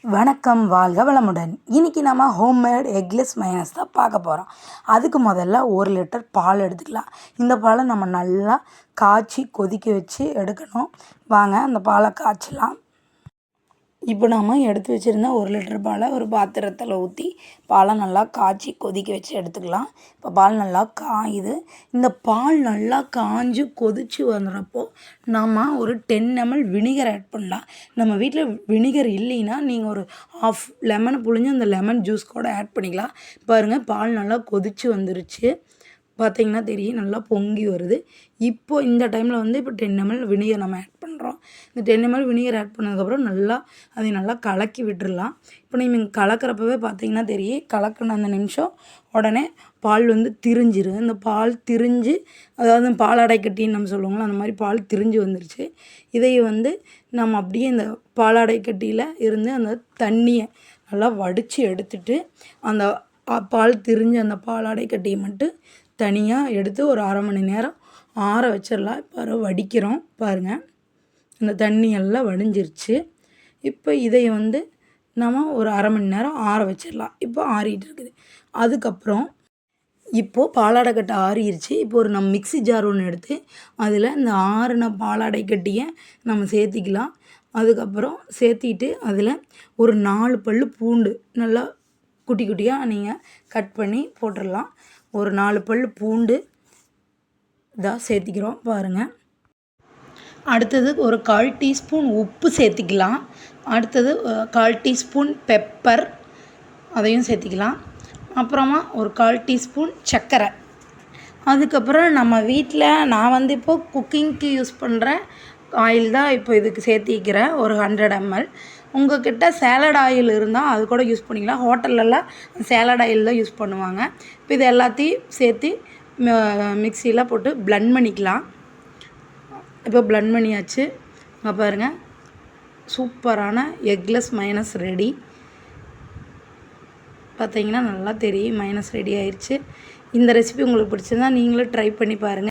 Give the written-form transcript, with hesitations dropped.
வணக்கம், வாழ்க வளமுடன். இன்றைக்கி நம்ம ஹோம்மேட் எக்லெஸ் மைனஸ் தான் பார்க்க போகிறோம். அதுக்கு முதல்ல 1 லிட்டர் பால் எடுத்துக்கலாம். இந்த பாலை நம்ம நல்லா காய்ச்சி கொதிக்க வச்சு எடுக்கணும். வாங்க அந்த பாலை காய்ச்சலாம். இப்போ நம்ம எடுத்து வச்சுருந்த 1 லிட்டர் பாலை ஒரு பாத்திரத்தில் ஊற்றி பாலை நல்லா காய்ச்சி கொதிக்க வச்சு எடுத்துக்கலாம். இப்போ பால் நல்லா காயுது. இந்த பால் நல்லா காய்ஞ்சி கொதித்து வந்துடுறப்போ நம்ம ஒரு 10 ml வினிகர் ஆட் பண்ணலாம். நம்ம வீட்டில் வினிகர் இல்லைன்னா நீங்கள் ஒரு ½ லெமனை புழிஞ்சு அந்த லெமன் ஜூஸ் கூட ஆட் பண்ணிக்கலாம். பாருங்கள், பால் நல்லா கொதித்து வந்துருச்சு. பார்த்தீங்கன்னா தெரியும், நல்லா பொங்கி வருது. இப்போது இந்த டைமில் இப்போ 10 ml வினிகர் நம்ம ஆட் பண்ணுறோம். இந்த 10 ml வினிகர் ஆட் பண்ணதுக்கப்புறம் அதை நல்லா கலக்கி விட்டுடலாம். இப்போ நீங்கள் கலக்கிறப்பவே பார்த்தீங்கன்னா தெரியும், கலக்கின அந்த நிமிஷம் உடனே பால் திரிஞ்சிரும். இந்த பால் திரிஞ்சு, அதாவது பாலாடை கட்டின்னு நம்ம சொல்லுவோங்களா, அந்த மாதிரி பால் திரிஞ்சு வந்துருச்சு. இதை நம்ம அப்படியே இந்த பாலாடை கட்டியில் இருந்து அந்த தண்ணியை நல்லா வடித்து எடுத்துட்டு அந்த பால் திரிஞ்ச அந்த பாலாடை கட்டியை மட்டும் தனியாக எடுத்து ஒரு அரை மணி நேரம் ஆற வச்சிடலாம். இப்போ வடிக்கிறோம் பாருங்கள், அந்த தண்ணி எல்லாம் வடிஞ்சிருச்சு. இப்போ இதை நம்ம ஒரு அரை மணி நேரம் ஆற வச்சிடலாம். இப்போ ஆறிட்டு இருக்குது. அதுக்கப்புறம் இப்போது பாலாடை கட்டை ஆறிடுச்சு. இப்போ நம்ம மிக்ஸி ஜார் ஒன்று எடுத்து அதில் இந்த ஆறின பாலாடை கட்டியை நம்ம சேர்த்திக்கலாம். அதுக்கப்புறம் சேர்த்திட்டு அதில் ஒரு 4 பல் பூண்டு நல்லா குட்டி குட்டியாக நீங்கள் கட் பண்ணி போட்டுடலாம். ஒரு 4 பல் பூண்டு இதாக சேர்த்திக்கிறோம் பாருங்கள். அடுத்தது ஒரு 1/4 டீஸ்பூன் உப்பு சேர்த்திக்கலாம். அடுத்தது 1/4 டீஸ்பூன் பெப்பர், அதையும் சேர்த்திக்கலாம். அப்புறமா ஒரு 1/4 டீஸ்பூன் சர்க்கரை. அதுக்கப்புறம் நம்ம வீட்டில் நான் இப்போது குக்கிங்க்கு யூஸ் பண்ணுற ஆயில் தான் இப்போ இதுக்கு சேர்த்திக்கிறேன், ஒரு 100 ml. உங்கள்கிட்ட சேலட் ஆயில் இருந்தால் அது கூட யூஸ் பண்ணிக்கலாம். ஹோட்டல்லலாம் சேலட் ஆயில் தான் யூஸ் பண்ணுவாங்க. இப்போ இது எல்லாத்தையும் சேர்த்து மிக்சியில் போட்டு பிளெண்ட் பண்ணிக்கலாம். இப்போ பிளெண்ட் பண்ணியாச்சு. அங்கே பாருங்கள், சூப்பரான எக்லெஸ் மைனஸ் ரெடி. பார்த்தீங்கன்னா நல்லா தெரியும், மைனஸ் ரெடி ஆயிடுச்சு. இந்த ரெசிபி உங்களுக்கு பிடிச்சிருந்தா நீங்களும் ட்ரை பண்ணி பாருங்கள்.